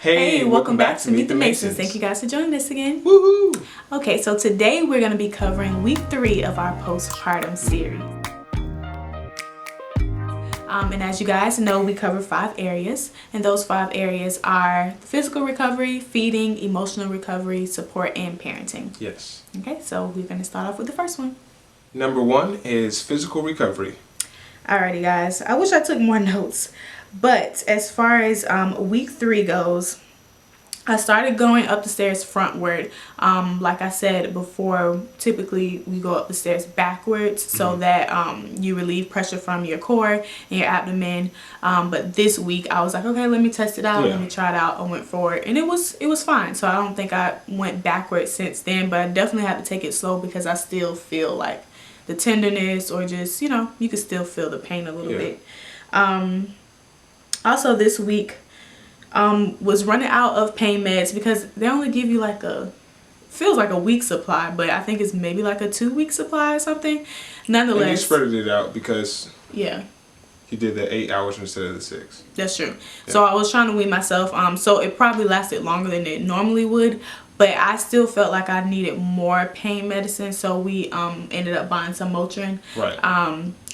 Hey, welcome back to Meet the Masons. Thank you guys for joining us again. Woohoo! Okay, so today we're going to be covering week 3 of our postpartum series. And as you guys know, we cover 5 areas, and those 5 areas are physical recovery, feeding, emotional recovery, support, and parenting. Yes. Okay, so we're going to start off with the first one. Number 1 is physical recovery. Alrighty, guys. I wish I took more notes, but as far as week 3 goes, I started going up the stairs frontward. Like I said before, typically we go up the stairs backwards so that you relieve pressure from your core and your abdomen. But this week I was like, okay, let me test it out. Let me try it out. I went forward and it was fine. So I don't think I went backwards since then, but I definitely had to take it slow because I still feel like the tenderness, or just, you know, you can still feel the pain a little bit. Also this week, was running out of pain meds because they only give you like feels like a week supply, but I think it's maybe like a 2-week supply or something. Nonetheless, and you spread it out because you did the 8 hours instead of the 6. That's true. So I was trying to wean myself, so it probably lasted longer than it normally would, but I still felt like I needed more pain medicine, so we ended up buying some Motrin,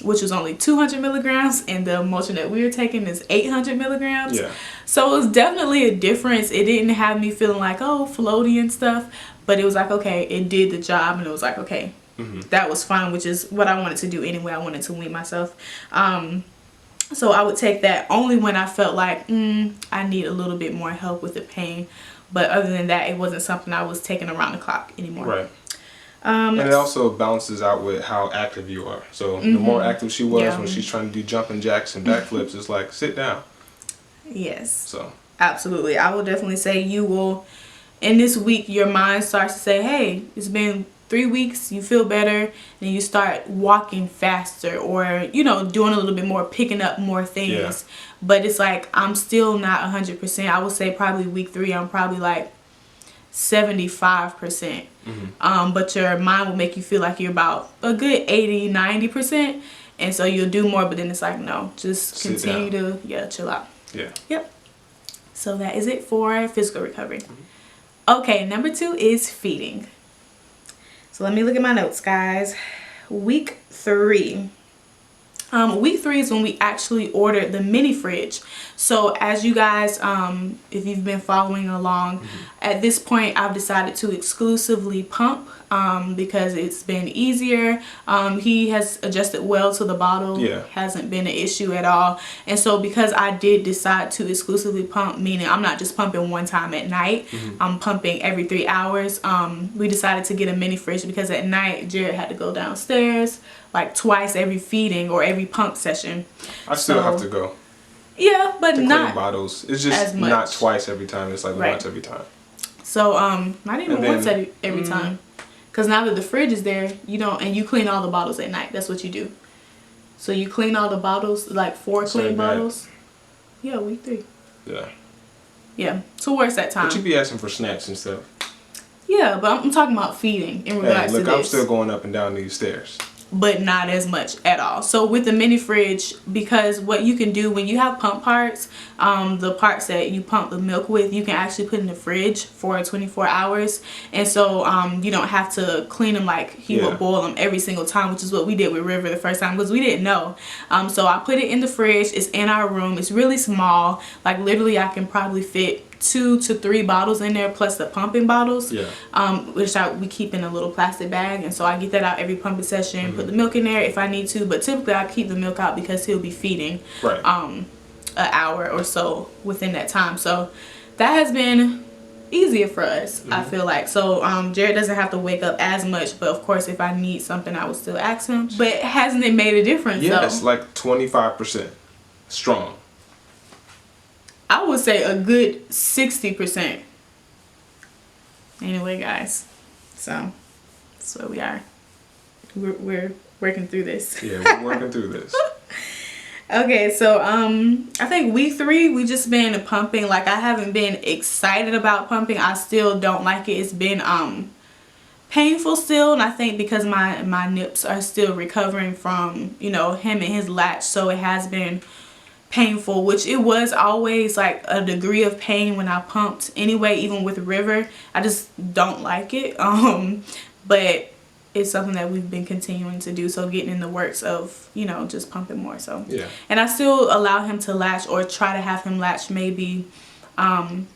which was only 200 milligrams, and the Motrin that we were taking is 800 milligrams. So it was definitely a difference. It didn't have me feeling like, oh, floaty and stuff, but it was like, okay, it did the job, and it was like, okay, that was fine, which is what I wanted to do anyway. I wanted to wean myself. So I would take that only when I felt like I need a little bit more help with the pain. But other than that, it wasn't something I was taking around the clock anymore. Right. And it also balances out with how active you are. So the more active she was when she's trying to do jumping jacks and backflips, it's like, sit down. Yes. So absolutely. I will definitely say you will, in this week, your mind starts to say, hey, it's been 3 weeks, you feel better, and you start walking faster, or, you know, doing a little bit more, picking up more things. But it's like, I'm still not 100%. I would say probably week 3, I'm probably like 75%. But your mind will make you feel like you're about a good 80-90%. And so you'll do more, but then it's like, no, just continue to, chill out. Yep. So that is it for physical recovery. Okay, number 2 is feeding. So let me look at my notes, guys. Week 3. Week 3 is when we actually ordered the mini fridge. So as you guys, if you've been following along, at this point I've decided to exclusively pump because it's been easier. He has adjusted well to the bottle. Hasn't been an issue at all. And so because I did decide to exclusively pump, meaning I'm not just pumping one time at night, I'm pumping every 3 hours. We decided to get a mini fridge because at night Jared had to go downstairs like twice every feeding or every pump session. I still have to go. Yeah, but to not clean bottles. It's just not twice every time. It's like once every time. So not even once every time. Because now that the fridge is there, you don't, and you clean all the bottles at night. That's what you do. So you clean all the bottles, like 4 clean bottles. Yeah, week 3. Yeah, towards that time. But you be asking for snacks and stuff. Yeah, but I'm talking about feeding in regards to this. I'm still going up and down these stairs. But not as much at all. So with the mini fridge, because what you can do when you have pump parts, the parts that you pump the milk with, you can actually put in the fridge for 24 hours. And so you don't have to clean them like he would boil them every single time, which is what we did with River the first time because we didn't know. So I put it in the fridge. It's in our room. It's really small. Like literally I can probably fit 2 to 3 bottles in there plus the pumping bottles, which we keep in a little plastic bag. And so I get that out every pumping session, put the milk in there if I need to, but typically I keep the milk out because he'll be feeding an hour or so within that time. So that has been easier for us, I feel like. So Jared doesn't have to wake up as much, but of course if I need something I would still ask him. But hasn't it made a difference? Yes, like 25% strong. I would say a good 60%. Anyway, guys, so that's where we are. We're working through this. Yeah, we're working through this. Okay, so I think week 3 we just been pumping. Like I haven't been excited about pumping. I still don't like it. It's been painful still, and I think because my nips are still recovering from, you know, him and his latch, so it has been painful, which it was always like a degree of pain when I pumped anyway, even with River. I just don't like it. But it's something that we've been continuing to do, so getting in the works of, you know, just pumping more. So yeah. And I still allow him to latch, or try to have him latch maybe 1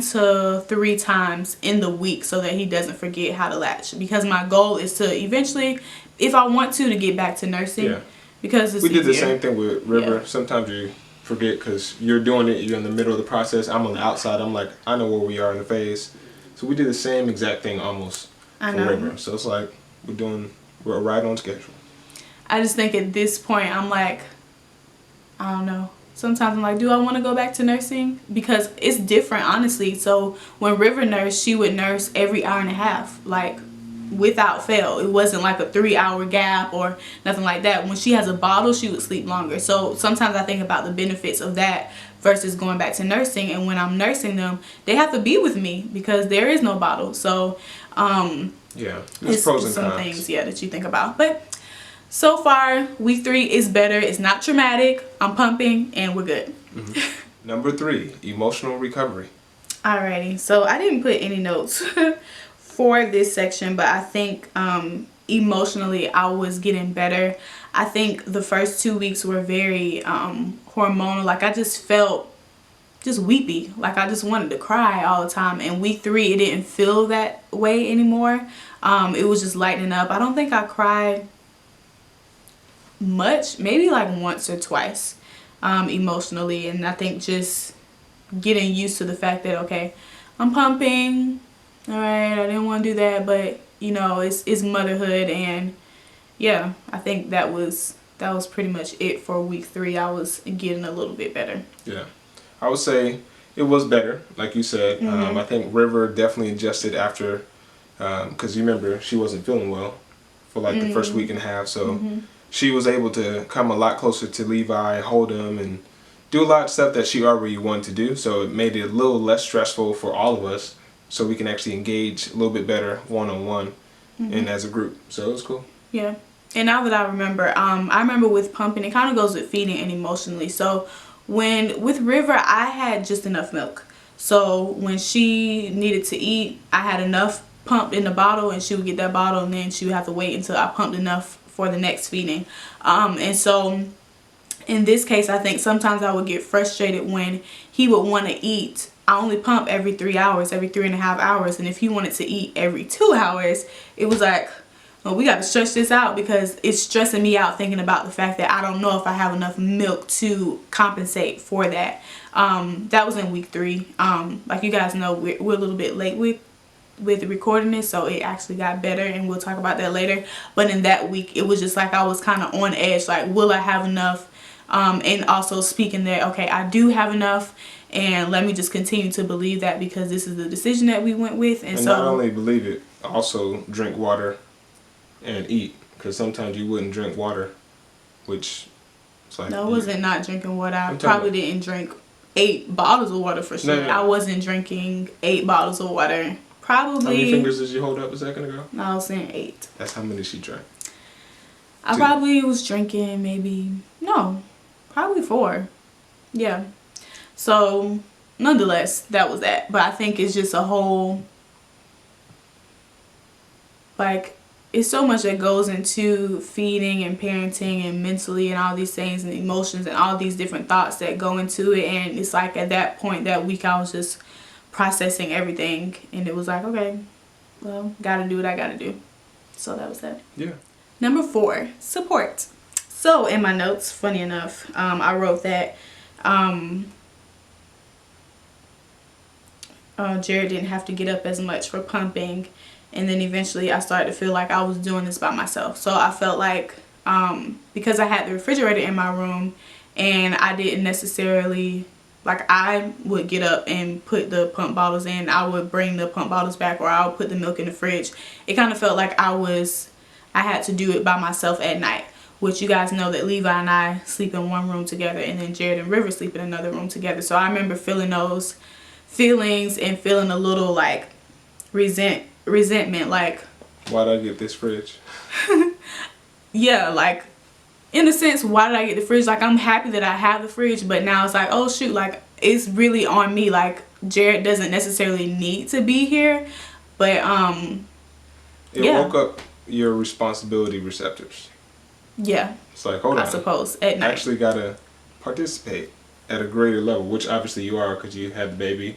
to 3 times in the week, so that he doesn't forget how to latch, because my goal is to eventually, if I want to get back to nursing. Yeah. Because it's we did easier. the same thing with River. Sometimes you forget because you're doing it, you're in the middle of the process. I'm on the outside. I'm like, I know where we are in the phase. So we did the same exact thing almost for River. So it's like we're right on schedule. I just think at this point, I'm like, I don't know. Sometimes I'm like, do I want to go back to nursing? Because it's different, honestly. So when River nursed, she would nurse every hour and a half, like without fail. It wasn't like a 3-hour gap or nothing like that. When she has a bottle, she would sleep longer. So sometimes I think about the benefits of that versus going back to nursing. And when I'm nursing them, they have to be with me because there is no bottle. So yeah, there's pros and some cons. things that you think about. But so far, week 3 is better. It's not traumatic. I'm pumping and we're good. Number 3, emotional recovery. Alrighty, so I didn't put any notes for this section, but I think emotionally I was getting better. I think the first 2 weeks were very hormonal. Like I just felt just weepy. Like I just wanted to cry all the time. And week 3, it didn't feel that way anymore. It was just lightening up. I don't think I cried much, maybe like once or twice emotionally. And I think just getting used to the fact that, okay, I'm pumping. All right, I didn't want to do that, but you know, it's motherhood. And yeah, I think that was pretty much it for week 3. I was getting a little bit better. Yeah, I would say it was better, like you said. I think River definitely adjusted after, because you remember she wasn't feeling well for like the first week and a half, so she was able to come a lot closer to Levi, hold him, and do a lot of stuff that she already wanted to do. So it made it a little less stressful for all of us, so we can actually engage a little bit better one-on-one and as a group. So it was cool. Yeah. And now that I remember with pumping, it kind of goes with feeding and emotionally. So with River, I had just enough milk. So when she needed to eat, I had enough pumped in the bottle, and she would get that bottle, and then she would have to wait until I pumped enough for the next feeding. And so in this case, I think sometimes I would get frustrated when he would want to eat. I only pump every 3 hours, every 3.5 hours. And if he wanted to eat every 2 hours, it was like, well, we got to stretch this out, because it's stressing me out thinking about the fact that I don't know if I have enough milk to compensate for that. That was in week 3. Like you guys know, we're a little bit late with recording this, so it actually got better, and we'll talk about that later. But in that week, it was just like I was kind of on edge, like, will I have enough? And also speaking that, okay, I do have enough, and let me just continue to believe that, because this is the decision that we went with. And so not only believe it, also drink water and eat, because sometimes you wouldn't drink water, which it's like, no, it wasn't not drinking water. I probably didn't drink 8 bottles of water for sure. No. I wasn't drinking 8 bottles of water. Probably. How many fingers did you hold up a second ago? No, I was saying 8. That's how many she drank. I probably was drinking probably 4. Yeah. So nonetheless, that was that. But I think it's just a whole, like, it's so much that goes into feeding and parenting and mentally and all these things and emotions and all these different thoughts that go into it. And it's like at that point, that week, I was just processing everything, and it was like, okay, well, gotta do what I gotta do. So that was that. Yeah. Number 4, support. So in my notes, funny enough, I wrote that Jared didn't have to get up as much for pumping, and then eventually I started to feel like I was doing this by myself. So I felt like because I had the refrigerator in my room, and I didn't necessarily, like, I would get up and put the pump bottles in, I would bring the pump bottles back, or I would put the milk in the fridge. It kind of felt like I had to do it by myself at night, which you guys know that Levi and I sleep in one room together, and then Jared and River sleep in another room together. So I remember feeling those feelings and feeling a little like resentment, like, why'd I get this fridge? Yeah, like, in a sense, why did I get the fridge? Like, I'm happy that I have the fridge, but now it's like, oh shoot, like it's really on me. Like, Jared doesn't necessarily need to be here, but it woke up your responsibility receptors. Yeah. It's like, hold on. I suppose at night. I actually gotta participate at a greater level, which obviously you are because you had the baby,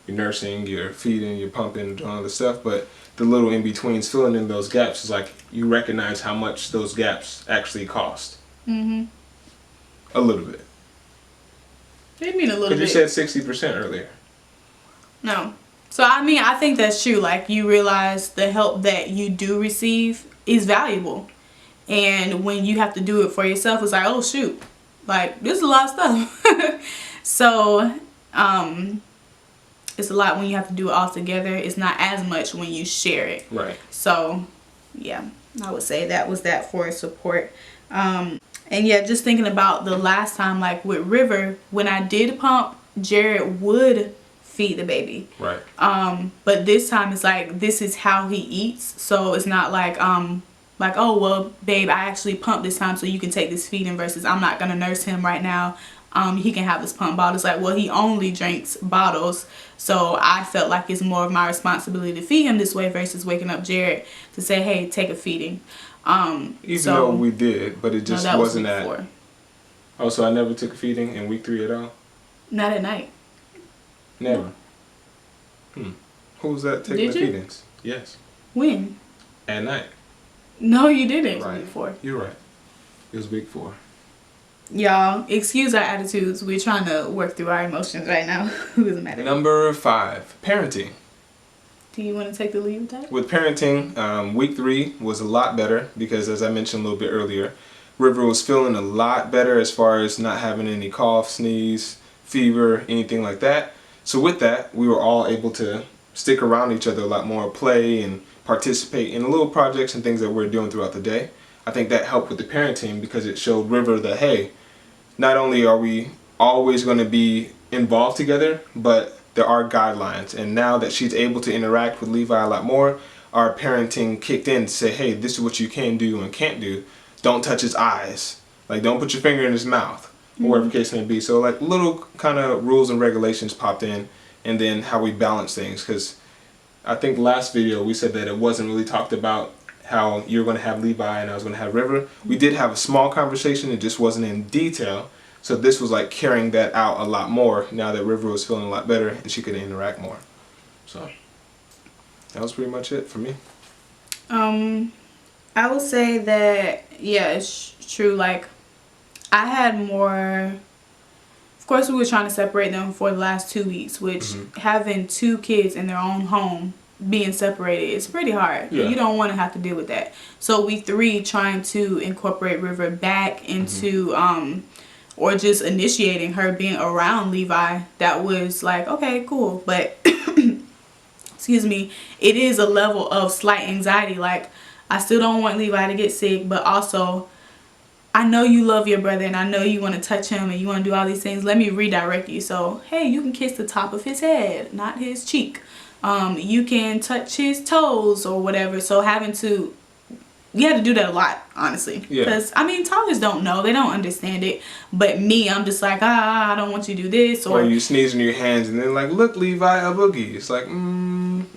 you're nursing, you're feeding, you're pumping, doing all this stuff. But the little in betweens, filling in those gaps, is like you recognize how much those gaps actually cost. A little bit. What do you mean a little bit? Because you said 60% earlier. No. So I mean, I think that's true. Like, you realize the help that you do receive is valuable. And when you have to do it for yourself, it's like, oh shoot, like there's a lot of stuff. So it's a lot when you have to do it all together. It's not as much when you share it. Right. So yeah, I would say that was that for support. And yeah, just thinking about the last time, like with River, when I did pump, Jared would feed the baby. Right. But this time it's like, this is how he eats. So it's not like oh well babe, I actually pumped this time so you can take this feeding, versus I'm not gonna nurse him right now, he can have this pump bottle. It's like, well, he only drinks bottles, so I felt like it's more of my responsibility to feed him this way versus waking up Jared to say, hey, take a feeding. Even though we did, but it just wasn't at 4. Oh, so I never took a feeding in week 3 at all? Not at night. Never. Who was that taking the feedings? Yes. When? At night. No, you didn't. Right. Week 4. You're right. It was week 4. Y'all, excuse our attitudes. We're trying to work through our emotions right now. Who doesn't matter? Number 5, parenting. Do you want to take the lead with that? With parenting, week 3 was a lot better because, as I mentioned a little bit earlier, River was feeling a lot better as far as not having any cough, sneeze, fever, anything like that. So with that, we were all able to stick around each other a lot more, play and participate in little projects and things that we're doing throughout the day. I think that helped with the parenting because it showed River that, hey, not only are we always going to be involved together, but there are guidelines. And now that she's able to interact with Levi a lot more, our parenting kicked in to say, hey, this is what you can do and can't do. Don't touch his eyes. Like, don't put your finger in his mouth, or whatever the case may be. So like little kind of rules and regulations popped in, and then how we balance things. Because I think last video we said that it wasn't really talked about how you're going to have Levi and I was going to have River. We did have a small conversation, it just wasn't in detail. So this was like carrying that out a lot more now that River was feeling a lot better and she could interact more. So that was pretty much it for me. I would say that, yeah, it's true. Like, I had more, of course we were trying to separate them for the last 2 weeks, which having 2 kids in their own home, being separated, it's pretty hard. Yeah. You don't want to have to deal with that. So week 3, trying to incorporate River back into or just initiating her being around Levi, that was like, okay, cool. But excuse me, it is a level of slight anxiety. Like, I still don't want Levi to get sick, but also I know you love your brother and I know you want to touch him and you want to do all these things. Let me redirect you. So, hey, you can kiss the top of his head, not his cheek. You can touch his toes or whatever. So you had to do that a lot, honestly. Because, I mean, toddlers don't know. They don't understand it. But me, I'm just like, I don't want you to do this. Or you sneeze in your hands and then like, look, Levi, a boogie. It's like,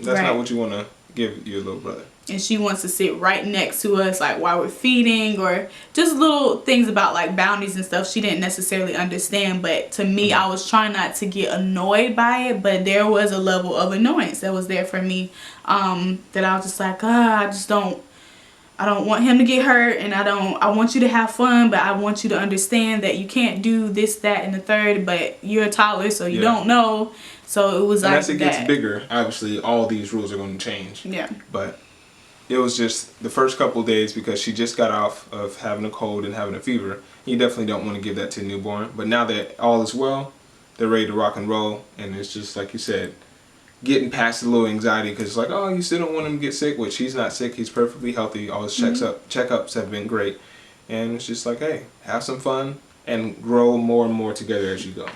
that's not what you want to give your little brother. And she wants to sit right next to us, like while we're feeding, or just little things about like boundaries and stuff she didn't necessarily understand. But to me, I was trying not to get annoyed by it, but there was a level of annoyance that was there for me, that I was just like, I don't want him to get hurt, and I want you to have fun, but I want you to understand that you can't do this, that, and the third, but you're a toddler, so you don't know. So it was like that. And as it gets bigger, obviously all these rules are going to change. Yeah. But it was just the first couple of days because she just got off of having a cold and having a fever. You definitely don't want to give that to a newborn. But now that all is well, they're ready to rock and roll, and it's just like you said, getting past the little anxiety because it's like, oh, you still don't want him to get sick, which he's not sick. He's perfectly healthy. All his checkups have been great. And it's just like, hey, have some fun and grow more and more together as you go.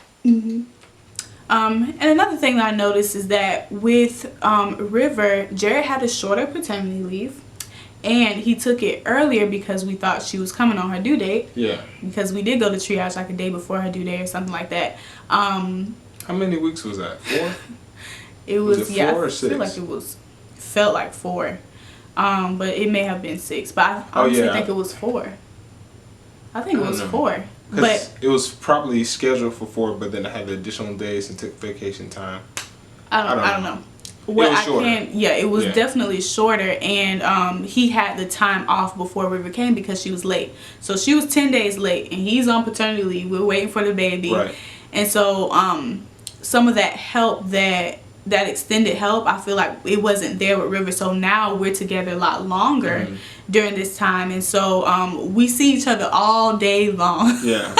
And another thing that I noticed is that with River, Jared had a shorter paternity leave. And he took it earlier because we thought she was coming on her due date. Yeah. Because we did go to triage like a day before her due date or something like that. How many weeks was that? 4? It was 4 or 6? I feel like felt like 4. But it may have been 6. But I honestly think it was 4. I think it was 4. But it was probably scheduled for 4, but then I had the additional days and took vacation time. I don't know. What it was it was definitely shorter, and he had the time off before River came because she was late. So she was 10 days late, and he's on paternity leave. We're waiting for the baby, right? And so some of that help, that extended help, I feel like it wasn't there with River. So now we're together a lot longer during this time, and so we see each other all day long. Yeah.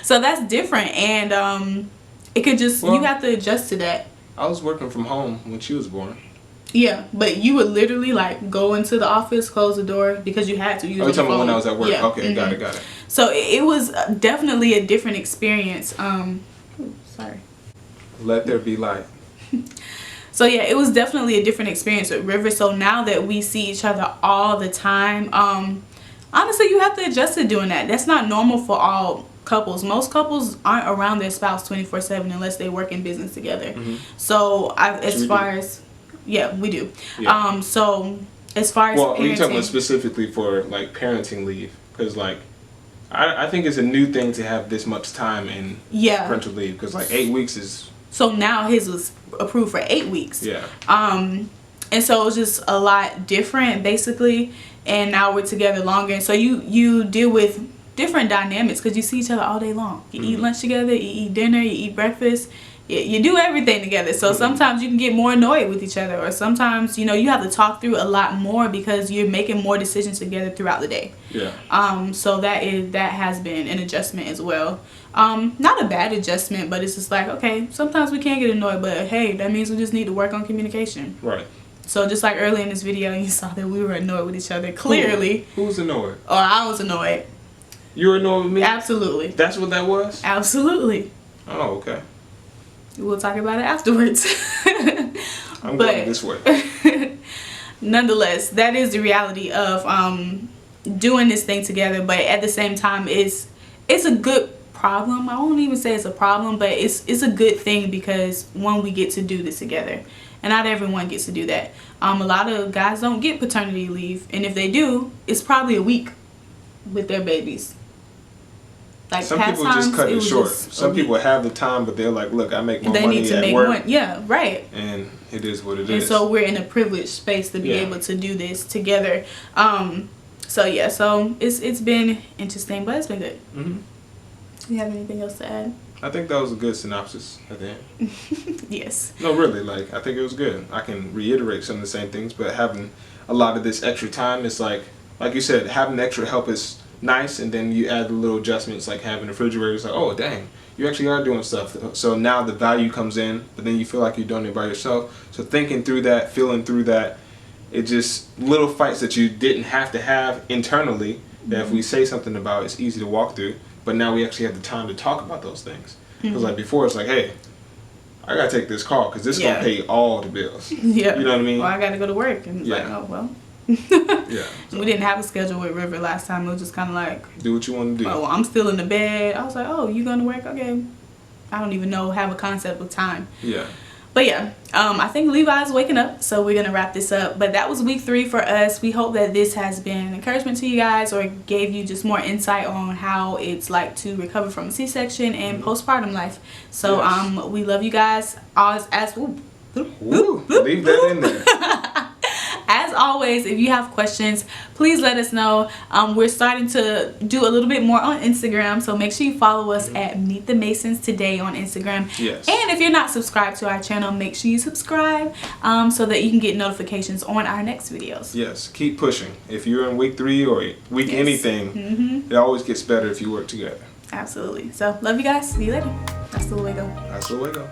So that's different, and it could just you have to adjust to that. I was working from home when she was born. Yeah, but you would literally like go into the office, close the door because you had to. You talking about when I was at work? Yeah. Okay, got it. So it was definitely a different experience. Sorry. Let there be light. So yeah, it was definitely a different experience with River. So now that we see each other all the time, honestly, you have to adjust to doing that. That's not normal for all couples. Most couples aren't around their spouse 24/7 unless they work in business together. So we do. Yeah. So as far as are you talking about specifically for like parenting leave? Because like I think it's a new thing to have this much time in parental leave, because like 8 weeks is. So now his was approved for 8 weeks. Yeah. And so it was just a lot different basically, and now we're together longer, and so you deal with different dynamics because you see each other all day long. You eat lunch together, you eat dinner, you eat breakfast, you do everything together. So sometimes you can get more annoyed with each other, or sometimes you have to talk through a lot more because you're making more decisions together throughout the day. Yeah. So that has been an adjustment as well. Not a bad adjustment, but it's just like, okay, sometimes we can't get annoyed, but hey, that means we just need to work on communication. Right. So just like early in this video, you saw that we were annoyed with each other. Clearly. Who was annoyed? Oh, I was annoyed. You were annoyed with me? Absolutely. That's what that was? Absolutely. Oh, okay. We'll talk about it afterwards. I'm going this way. Nonetheless, that is the reality of doing this thing together, but at the same time, it's a good problem. I won't even say it's a problem, but it's a good thing because one, we get to do this together, and not everyone gets to do that. A lot of guys don't get paternity leave, and if they do, it's probably a week with their babies. Like some people just cut it short. Some people have the time, but they're like, look, I make more money at work. Yeah, right. And it is what it is. And so we're in a privileged space to be able to do this together. So yeah, so it's been interesting, but it's been good. Do you have anything else to add? I think that was a good synopsis at the end. Yes. No, really, like I think it was good. I can reiterate some of the same things, but having a lot of this extra time is like you said, having extra help is nice, and then you add the little adjustments like having a refrigerator. It's like, oh dang, you actually are doing stuff. So now the value comes in, but then you feel like you're doing it by yourself. So thinking through that, feeling through that, it just little fights that you didn't have to have internally, that if we say something about, it's easy to walk through. But now we actually have the time to talk about those things. Because like before, it's like, hey, I gotta take this call because this is gonna pay all the bills. Yeah. You know what I mean? Well, I gotta go to work, and it's like, oh well. Yeah. So. We didn't have a schedule with River last time. It was just kind of like, do what you want to do. Oh, well, I'm still in the bed. I was like, oh, you going to work? Okay. I don't even have a concept of time. Yeah. But yeah, I think Levi's waking up, so we're going to wrap this up. But that was week 3 for us. We hope that this has been encouragement to you guys, or gave you just more insight on how it's like to recover from a C-section and postpartum life. So we love you guys. Leave that in there. As always, if you have questions, please let us know. We're starting to do a little bit more on Instagram, so make sure you follow us at Meet the Masons Today on Instagram. Yes. And if you're not subscribed to our channel, make sure you subscribe so that you can get notifications on our next videos. Yes, keep pushing. If you're in week 3 or week anything, it always gets better if you work together. Absolutely. So, love you guys. See you later. Hasta luego. Hasta luego.